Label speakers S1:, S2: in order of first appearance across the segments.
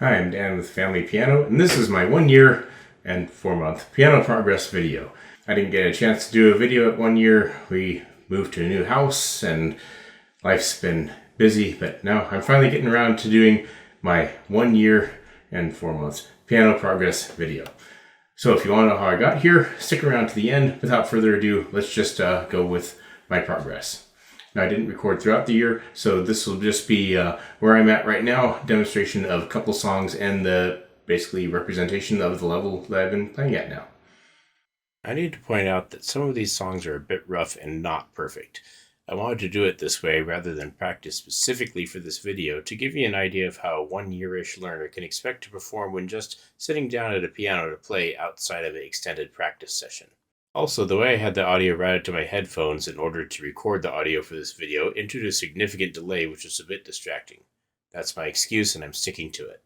S1: Hi, I'm Dan with Family Piano, and this is my 1 year and 4-month piano progress video. I didn't get a chance to do a video at 1 year. We moved to a new house and life's been busy, but now I'm finally getting around to doing my 1 year and 4 months piano progress video. So if you want to know how I got here, stick around to the end. Without further ado, let's just go with my progress. Now, I didn't record throughout the year, so this will just be where I'm at right now, demonstration of a couple songs and the basically representation of the level that I've been playing at now. I need to point out that some of these songs are a bit rough and not perfect. I wanted to do it this way rather than practice specifically for this video to give you an idea of how a 1 year-ish learner can expect to perform when just sitting down at a piano to play outside of an extended practice session. Also, the way I had the audio routed to my headphones in order to record the audio for this video introduced a significant delay, which was a bit distracting. That's my excuse, and I'm sticking to it.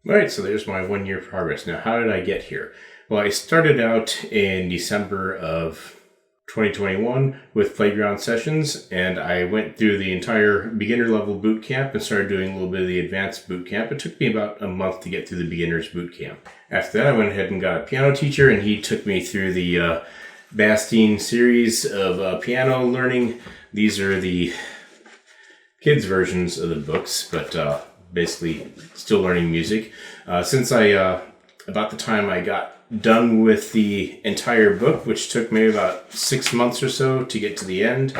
S1: Alright, so there's my 1 year progress. Now, how did I get here? Well, I started out in December of 2021 with playground sessions, and I went through the entire beginner level boot camp and started doing a little bit of the advanced boot camp. It took me about a month to get through the beginner's boot camp. After that, I went ahead and got a piano teacher, and he took me through the Bastien series of piano learning. These are the kids' versions of the books, but basically still learning music. Since about the time I got done with the entire book, which took maybe about 6 months or so to get to the end,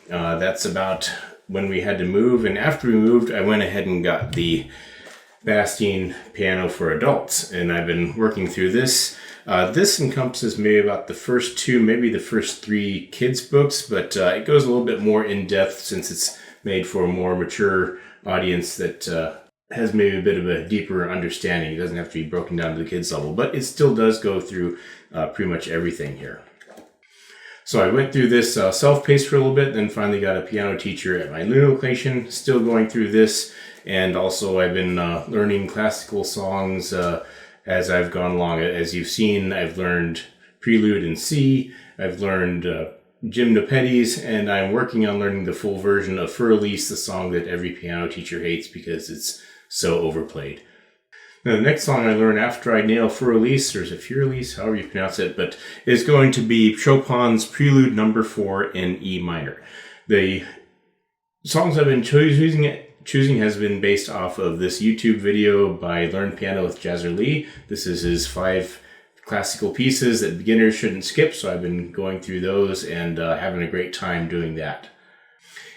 S1: that's about when we had to move. And after we moved, I went ahead and got the Bastien Piano for Adults, and I've been working through this. This encompasses maybe about the first two, maybe the first three kids books, but it goes a little bit more in depth since it's made for a more mature audience that has maybe a bit of a deeper understanding. It doesn't have to be broken down to the kids level, but it still does go through pretty much everything here. So I went through this self-paced for a little bit, then finally got a piano teacher at my new location, still going through this, and also I've been learning classical songs as I've gone along. As you've seen, I've learned Prelude in C, I've learned Gymnopedies, and I'm working on learning the full version of Fur Elise, the song that every piano teacher hates because it's so overplayed. Now, the next song I learn after I nail Fur Elise, or is it Fur Elise, however you pronounce it, but is going to be Chopin's Prelude No. 4 in E minor. The songs I've been choosing has been based off of this YouTube video by Learn Piano with Jazzer Lee. This is his 5 classical pieces that beginners shouldn't skip, so I've been going through those and having a great time doing that.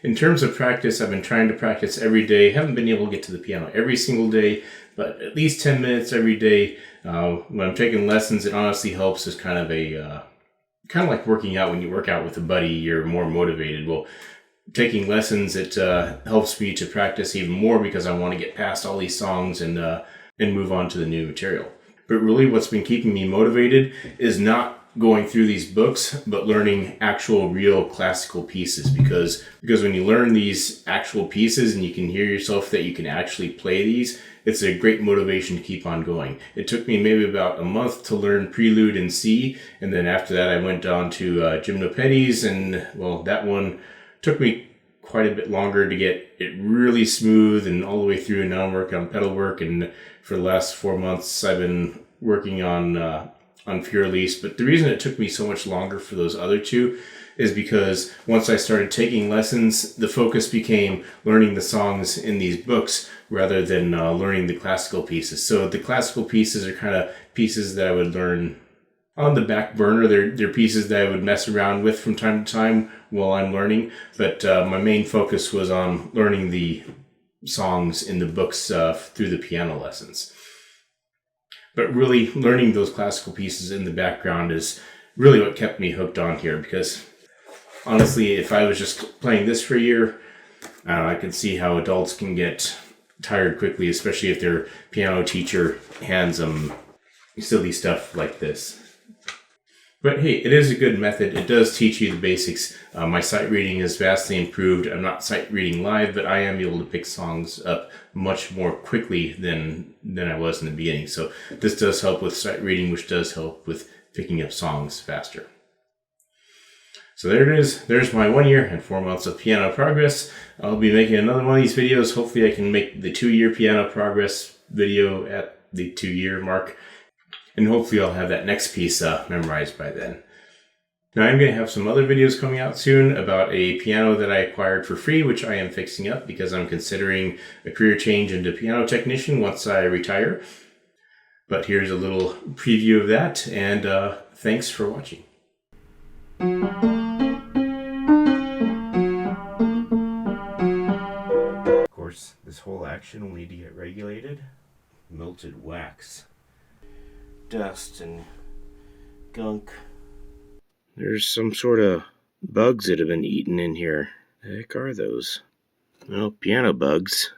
S1: In terms of practice, I've been trying to practice every day. Haven't been able to get to the piano every single day, but at least 10 minutes every day. When I'm taking lessons, it honestly helps as kind of like working out. When you work out with a buddy, you're more motivated. Well, taking lessons, it helps me to practice even more because I want to get past all these songs and move on to the new material. But really what's been keeping me motivated is not going through these books, but learning actual real classical pieces, because when you learn these actual pieces and you can hear yourself that you can actually play these, it's a great motivation to keep on going. It took me maybe about a month to learn Prelude in C, and then after that I went on to Gymnopedies, and well, that one took me quite a bit longer to get it really smooth and all the way through, and now I'm working on pedal work, and for the last 4 months I've been working on Fur Elise. But the reason it took me so much longer for those other two is because once I started taking lessons, the focus became learning the songs in these books rather than learning the classical pieces. So the classical pieces are kind of pieces that I would learn on the back burner. They're pieces that I would mess around with from time to time while I'm learning, but my main focus was on learning the songs in the books through the piano lessons. But really, learning those classical pieces in the background is really what kept me hooked on here, because honestly, if I was just playing this for a year, I could see how adults can get tired quickly, especially if their piano teacher hands them silly stuff like this. But hey, it is a good method. It does teach you the basics. My sight reading is vastly improved. I'm not sight reading live, but I am able to pick songs up much more quickly than I was in the beginning. So this does help with sight reading, which does help with picking up songs faster. So there it is. There's my 1 year and 4 months of piano progress. I'll be making another one of these videos. Hopefully I can make the 2-year piano progress video at the 2-year mark. And hopefully I'll have that next piece memorized by then. Now I'm going to have some other videos coming out soon about a piano that I acquired for free, which I am fixing up because I'm considering a career change into piano technician once I retire. But here's a little preview of that, and thanks for watching. Of course, this whole action will need to get regulated. Melted wax. Dust and gunk. There's some sort of bugs that have been eaten in here. The heck are those? Well, piano bugs.